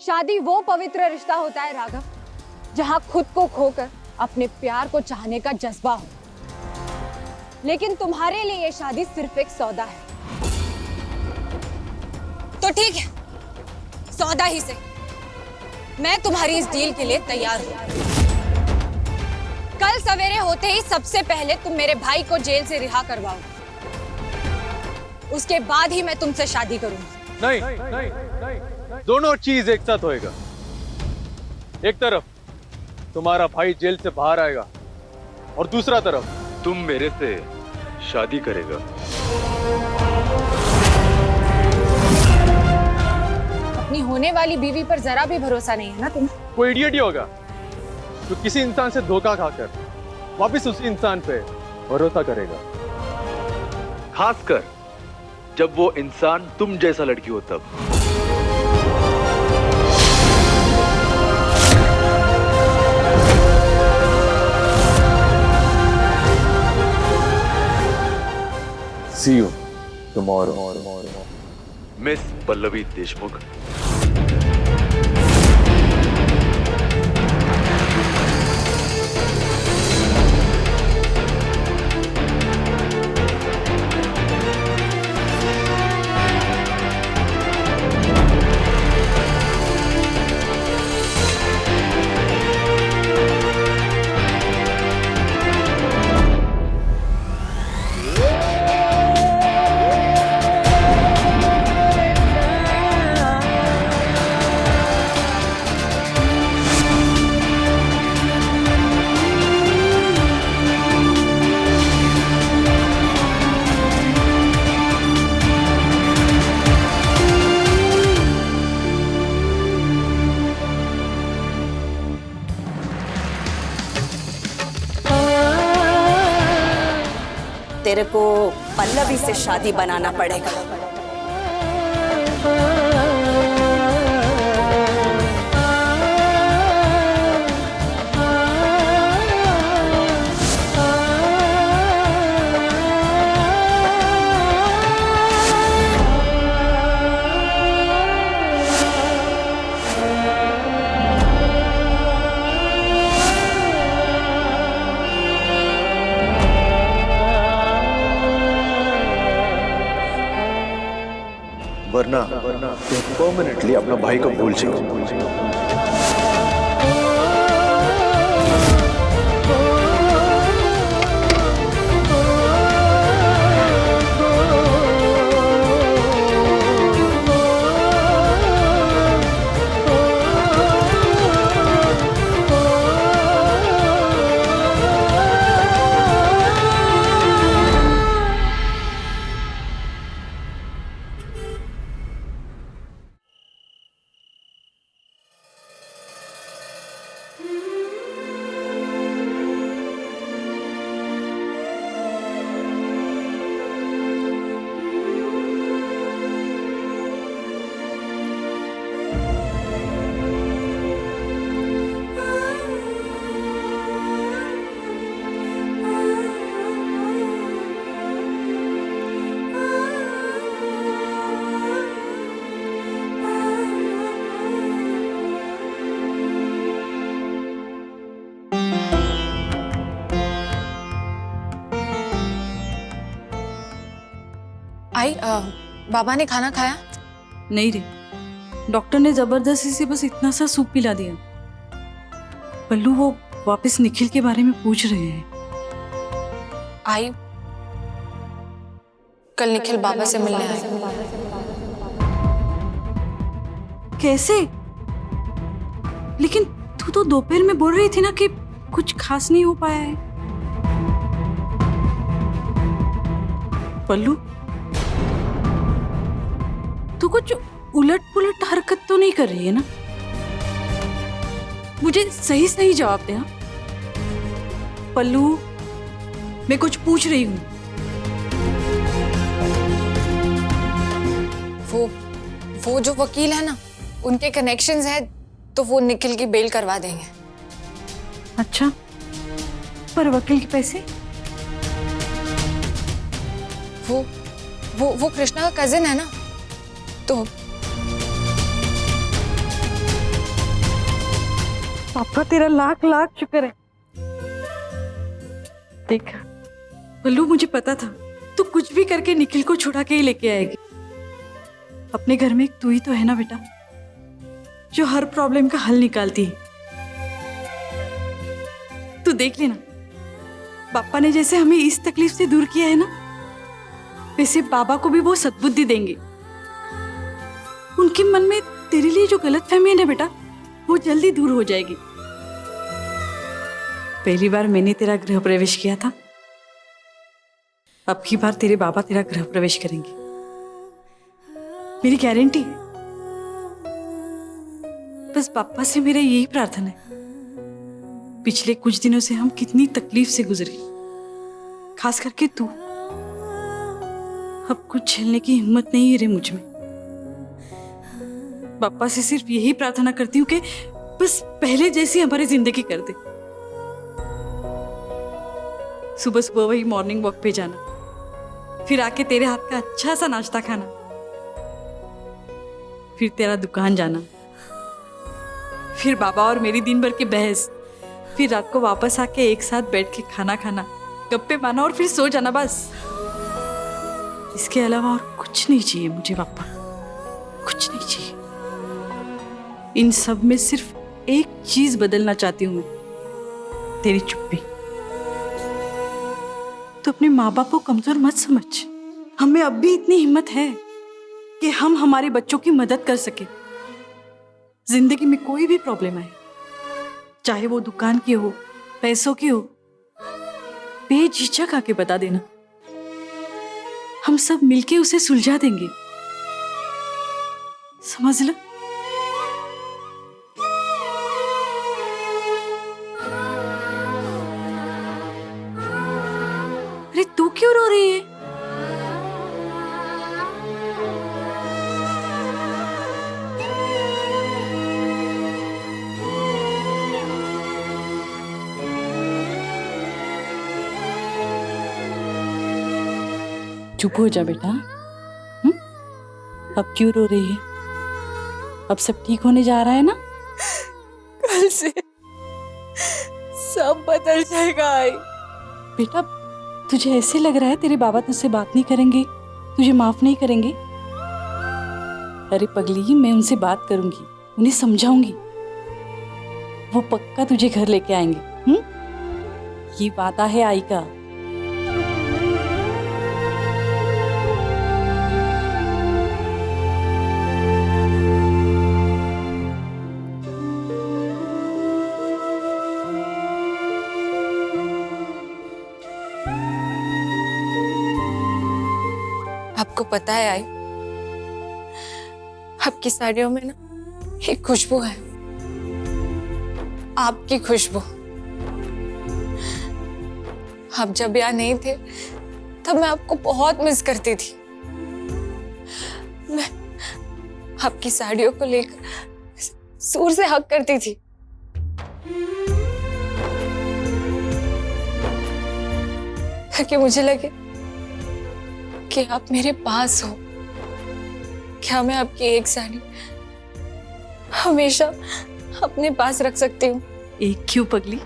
शादी वो पवित्र रिश्ता होता है राघव, जहां खुद को खोकर अपने प्यार को चाहने का जज्बा हो। लेकिन तुम्हारे लिए ये शादी सिर्फ एक सौदा है। तो ठीक है, सौदा ही से। मैं तुम्हारी इस डील के लिए तैयार हूं। कल सवेरे होते ही सबसे पहले तुम मेरे भाई को जेल से रिहा करवाओ, उसके बाद ही मैं तुमसे शादी करूंगी। नहीं, नहीं, नहीं, दोनों चीज एक साथ होएगा। एक तरफ तुम्हारा भाई जेल से बाहर आएगा और दूसरा तरफ तुम मेरे से शादी करेगा। अपनी होने वाली बीवी पर जरा भी भरोसा नहीं है ना तुम्हें? कोई इडियट ही होगा तो किसी इंसान से धोखा खाकर वापस उसी इंसान पे भरोसा करेगा, खासकर जब वो इंसान तुम जैसा लड़की हो तब। See you tomorrow. Miss Pallavi Deshmukh. तेरे को पल्लवी से शादी बनाना पड़ेगा। वरना परमानेंटली अपना भाई को भूल जाओ। आई, बाबा ने खाना खाया? नहीं रे, डॉक्टर ने जबरदस्ती से बस इतना सा सूप पिला दिया। पल्लू वो वापस निखिल के बारे में पूछ रहे हैं। आई, कल निखिल बाबा से मिलने आए। कैसे? लेकिन तू तो दोपहर में बोल रही थी ना कि कुछ खास नहीं हो पाया है। पल्लू, तू कुछ उलट पुलट हरकत तो नहीं कर रही है ना? मुझे सही सही जवाब दे। हाँ पल्लू, मैं कुछ पूछ रही हूँ। वो जो वकील है ना, उनके कनेक्शंस है, तो वो निखिल की बेल करवा देंगे। अच्छा, पर वकील के पैसे? वो कृष्णा का कजिन है ना, तो पापा तेरा लाख लाख शुक्र है। देख पल्लू, मुझे पता था तू कुछ भी करके निखिल को छुड़ा के ही लेके आएगी। अपने घर में एक तू ही तो है ना बेटा, जो हर प्रॉब्लम का हल निकालती है। तू देख लेना, पापा ने जैसे हमें इस तकलीफ से दूर किया है ना, वैसे बाबा को भी वो सद्बुद्धि देंगे। उनके मन में तेरे लिए जो गलतफहमी है ना बेटा, वो जल्दी दूर हो जाएगी। पहली बार मैंने तेरा गृह प्रवेश किया था, अब की बार तेरे बाबा तेरा गृह प्रवेश करेंगे, मेरी गारंटी है। बस पापा से मेरा यही प्रार्थना है। पिछले कुछ दिनों से हम कितनी तकलीफ से गुजरे, खास करके तू। अब कुछ झेलने की हिम्मत नहीं रही मुझ में। पापा से सिर्फ यही प्रार्थना करती हूँ कि बस पहले जैसी हमारी जिंदगी कर दे। सुबह सुबह वही मॉर्निंग वॉक पे जाना, फिर आके तेरे हाथ का अच्छा सा नाश्ता खाना, फिर तेरा दुकान जाना, फिर बाबा और मेरी दिन भर की बहस, फिर रात को वापस आके एक साथ बैठ के खाना खाना, गप्पे मारना और फिर सो जाना। बस इसके अलावा और कुछ नहीं चाहिए मुझे पापा, कुछ नहीं चाहिए। इन सब में सिर्फ एक चीज बदलना चाहती हूं मैं, तेरी चुप्पी। तो अपने माँ बाप को कमजोर मत समझ। हमें अब भी इतनी हिम्मत है कि हम हमारे बच्चों की मदद कर सके। जिंदगी में कोई भी प्रॉब्लम आए, चाहे वो दुकान की हो, पैसों की हो, बेझिझक आके बता देना, हम सब मिलके उसे सुलझा देंगे। समझ लो। अरे तू क्यों रो रही है? चुप हो जा बेटा। अब क्यों रो रही है? अब सब ठीक होने जा रहा है ना? कल से सब बदल जाएगा आई। बेटा तुझे ऐसे लग रहा है तेरे बाबा तुझसे बात नहीं करेंगे, तुझे माफ नहीं करेंगे? अरे पगली, मैं उनसे बात करूंगी, उन्हें समझाऊंगी, वो पक्का तुझे घर लेके आएंगे। ये वादा है आई का। आपको पता है आई, आपकी साड़ियों में ना एक खुशबू है, आपकी खुशबू। आप जब यहाँ नहीं थे तब मैं आपको बहुत मिस करती थी। मैं आपकी साड़ियों को लेकर जोर से हक करती थी। ताकि मुझे लगे कि आप मेरे पास हो। क्या मैं आपकी एक साड़ी हमेशा अपने पास रख सकती हूँ? एक क्यों पगली,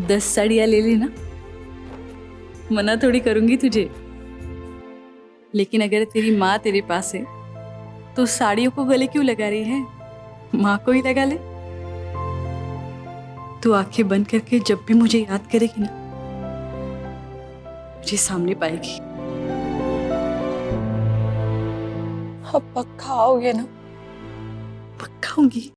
10 साड़ियां ले लेना, मना थोड़ी करूंगी तुझे। लेकिन अगर तेरी माँ तेरे पास है तो साड़ियों को गले क्यों लगा रही है? माँ को ही लगा ले। तू आंखें बंद करके जब भी मुझे याद करेगी ना, मुझे सामने पाएगी। अब पक्का आओगे ना? पक्का होंगी।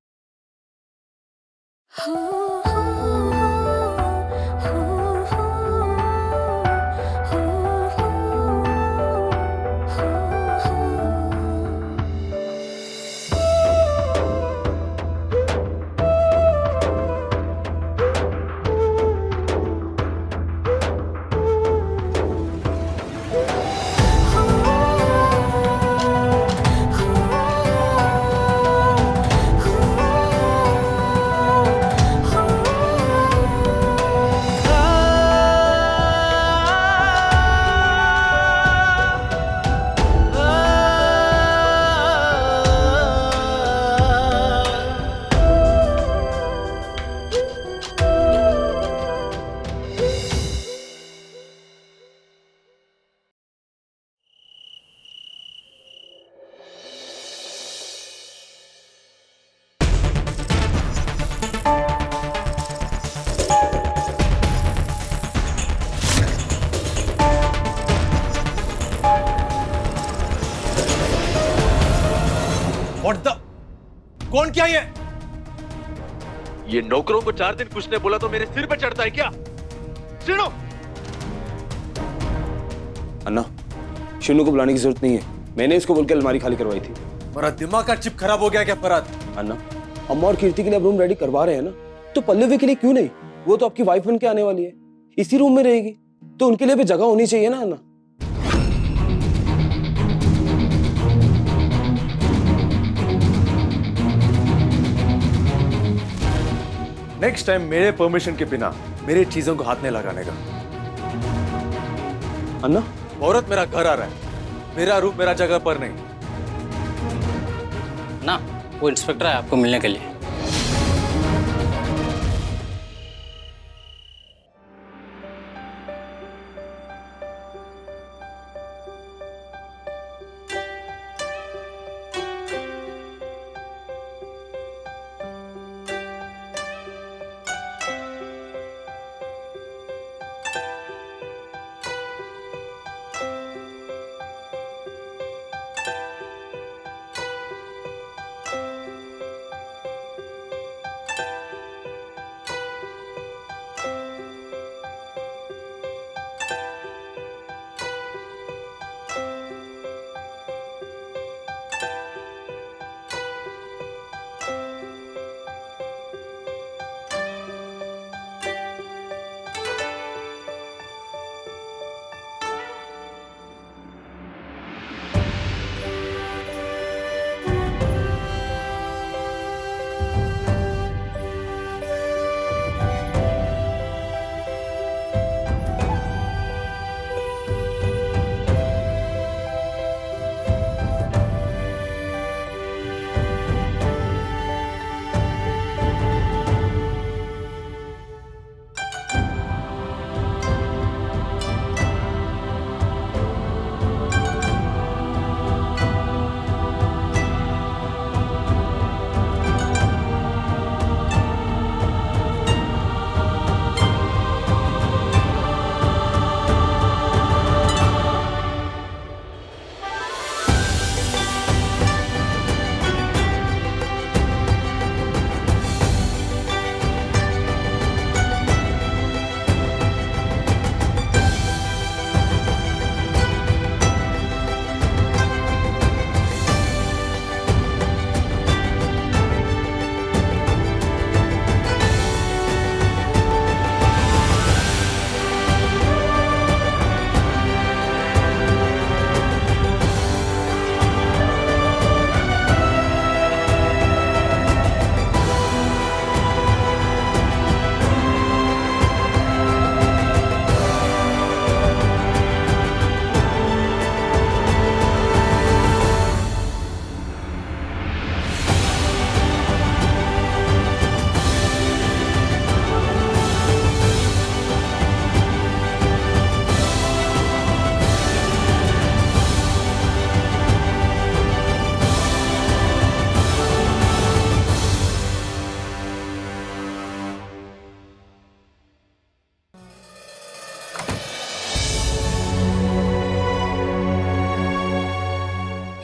What the? कौन क्या ये नौकरों को 4 दिन कुछ ने बोला तो मेरे सिर पे चढ़ता है क्या? सुनो अन्ना, शिनू को बुलाने की जरूरत नहीं है। मैंने उसको बोल के अलमारी खाली करवाई थी। मेरा दिमाग का चिप खराब हो गया क्या फरहाद? अन्ना, अम्मा और कीर्ति के लिए अब रूम रेडी करवा रहे हैं ना, तो पल्लवी के लिए क्यों नहीं? वो तो आपकी वाइफ बन के आने वाली है, इसी रूम में रहेगी, तो उनके लिए भी जगह होनी चाहिए ना अन्ना। नेक्स्ट टाइम मेरे परमिशन के बिना मेरी चीजों को हाथ नहीं लगाने का। अन्ना, औरत मेरा घर आ रहा है, मेरा रूप मेरा जगह पर नहीं। ना, वो इंस्पेक्टर है आपको मिलने के लिए।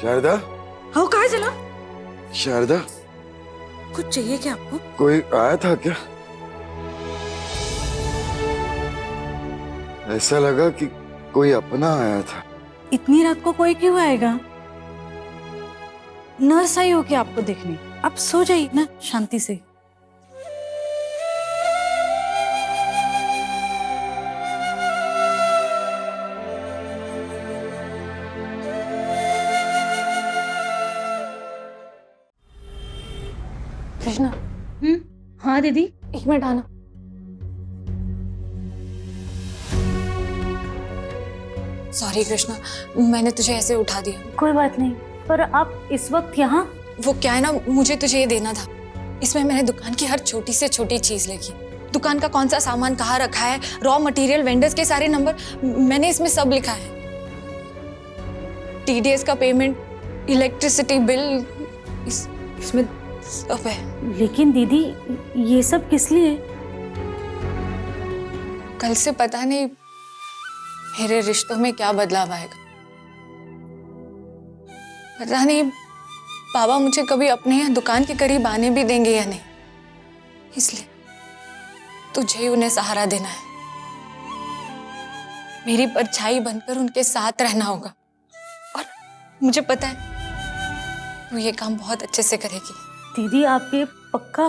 शारदा, हाँ कहाँ चला? शारदा, कुछ चाहिए क्या आपको? कोई आया था क्या? ऐसा लगा कि कोई अपना आया था। इतनी रात को कोई क्यों आएगा? नर्स आई हो क्या आपको देखने? आप सो जाइए ना शांति से। कृष्णा। हाँ दीदी। 1 मिनट आना। सॉरी कृष्णा, मैंने तुझे ऐसे उठा दिया। कोई बात नहीं, पर आप इस वक्त यहाँ? वो क्या है ना, मुझे तुझे ये देना था। इसमें मैंने दुकान की हर छोटी से छोटी चीज लिखी। दुकान का कौन सा सामान कहाँ रखा है, रॉ मटेरियल, वेंडर्स के सारे नंबर, मैंने इसमें सब लिखा है। TDS का पेमेंट, इलेक्ट्रिसिटी बिल, इसमें सब है। लेकिन दीदी ये सब किस लिए? कल से पता नहीं मेरे रिश्तों में क्या बदलाव आएगा। पता नहीं बाबा मुझे कभी अपने यहाँ दुकान के करीब आने भी देंगे या नहीं, इसलिए तुझे ही उन्हें सहारा देना है। मेरी परछाई बनकर उनके साथ रहना होगा, और मुझे पता है तू ये काम बहुत अच्छे से करेगी। दीदी आप ये पक्का?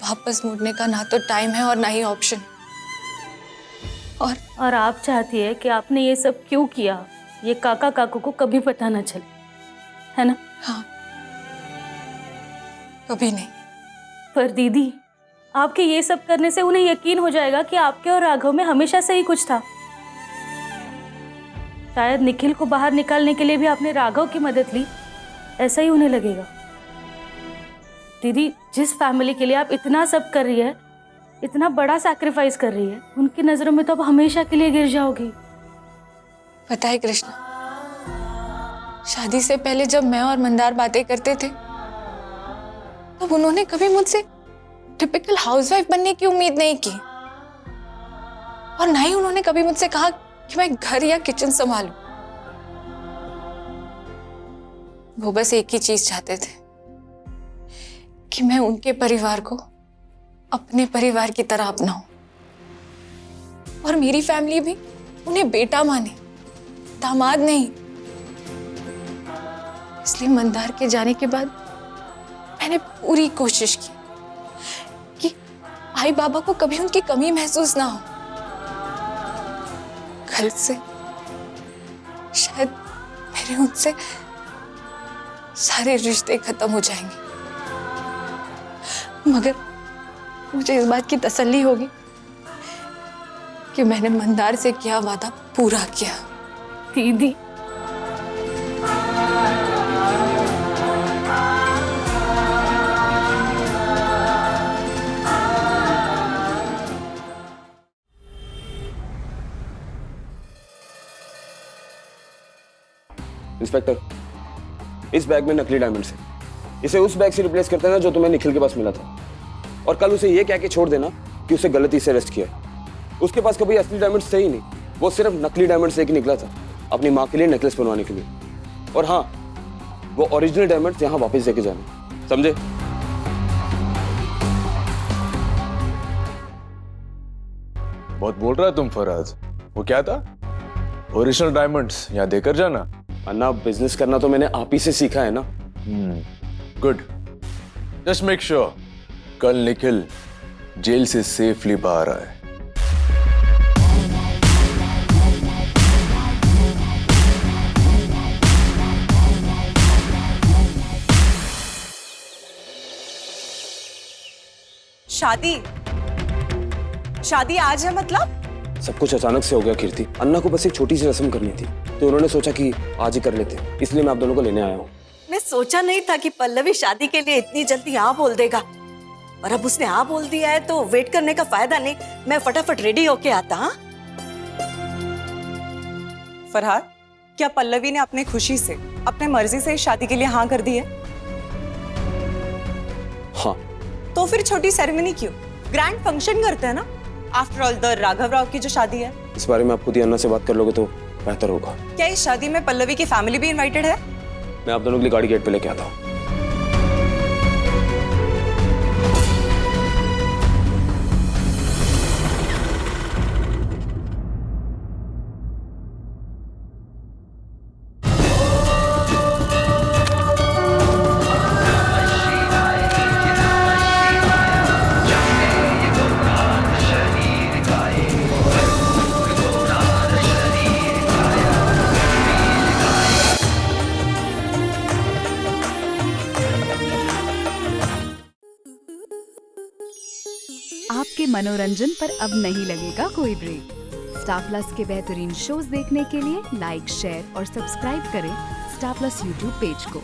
वापस मुड़ने का ना तो टाइम है और ना ही ऑप्शन। और आप चाहती है कि आपने ये सब क्यों किया, ये काका काकू को कभी पता ना चले, है ना? हाँ, कभी नहीं। पर दीदी आपके ये सब करने से उन्हें यकीन हो जाएगा कि आपके और राघव में हमेशा से ही कुछ था। शायद निखिल को बाहर निकालने के लिए भी आपने राघव की मदद ली, ऐसा ही उन्हें लगेगा। दीदी जिस फैमिली के लिए आप इतना सब कर रही है, इतना बड़ा सैक्रिफाइस कर रही है, उनकी नजरों में तो आप हमेशा के लिए गिर जाओगी। पता है कृष्णा, शादी से पहले जब मैं और मंदार बातें करते थे तब उन्होंने कभी मुझसे टिपिकल हाउसवाइफ बनने की उम्मीद नहीं की, और ना ही उन्होंने कभी मुझसे कहा कि मैं घर या किचन संभालूं। वो बस एक ही चीज चाहते थे कि मैं उनके परिवार को अपने परिवार की तरह अपनाऊं, और मेरी फैमिली भी उन्हें बेटा माने, दामाद नहीं। इसलिए मंदार के जाने के बाद मैंने पूरी कोशिश की कि आई बाबा को कभी उनकी कमी महसूस ना हो। कल से शायद मेरे उनसे सारे रिश्ते खत्म हो जाएंगे, मगर मुझे इस बात की तसल्ली होगी कि मैंने मंदार से किया वादा पूरा किया। दीदी इंस्पेक्टर, इस बैग में नकली डायमंड्स हैं। इसे उस बैग से रिप्लेस करते हैं ना जो तुम्हें निखिल के पास मिला था, और कल उसे ये कह के छोड़ देना कि उसे गलती से अरेस्ट किया। उसके पास कभी असली डायमंड्स थे ही नहीं, वो सिर्फ नकली डायमंड्स लेके निकला था अपनी माँ के लिए नेकलेस बनवाने के लिए। और हाँ, वो ओरिजिनल डायमंड्स यहाँ वापस लेके जाने, समझे? बहुत बोल रहा है तुम फराज। वो क्या था? ओरिजिनल डायमंड्स यहाँ देकर जाना। अन्ना, बिजनेस करना तो मैंने आप ही से सीखा है ना। गुड, जस्ट मेक श्योर कल निखिल जेल से सेफली बाहर आए। शादी आज है मतलब? सब कुछ अचानक से हो गया कीर्ति। अन्ना को बस एक छोटी सी रस्म करनी थी, तो उन्होंने सोचा कि आज ही कर लेते, इसलिए मैं आप दोनों को लेने आया हूँ। मैं सोचा नहीं था कि पल्लवी शादी के लिए इतनी जल्दी हाँ बोल देगा, और अब उसने हाँ बोल दिया है तो वेट करने का फायदा नहीं। मैं फटाफट रेडी होके आता। हाँ फरहाद, क्या पल्लवी ने अपने खुशी से, अपने मर्जी से इस शादी के लिए हाँ कर दी है? हाँ। तो फिर छोटी सेरेमनी क्यों? ग्रैंड फंक्शन करते हैं ना। After all the Raghav Rao की जो शादी है। इस बारे में आप खुद ही अन्ना से बात कर लोगे तो बेहतर होगा। क्या इस शादी में पल्लवी की फैमिली भी इनवाइटेड है? मैं आप दोनों के लिए गाड़ी गेट पे लेके आता हूँ। आपके मनोरंजन पर अब नहीं लगेगा कोई ब्रेक। स्टार प्लस के बेहतरीन शोज देखने के लिए लाइक, शेयर और सब्सक्राइब करें स्टार प्लस यूट्यूब पेज को।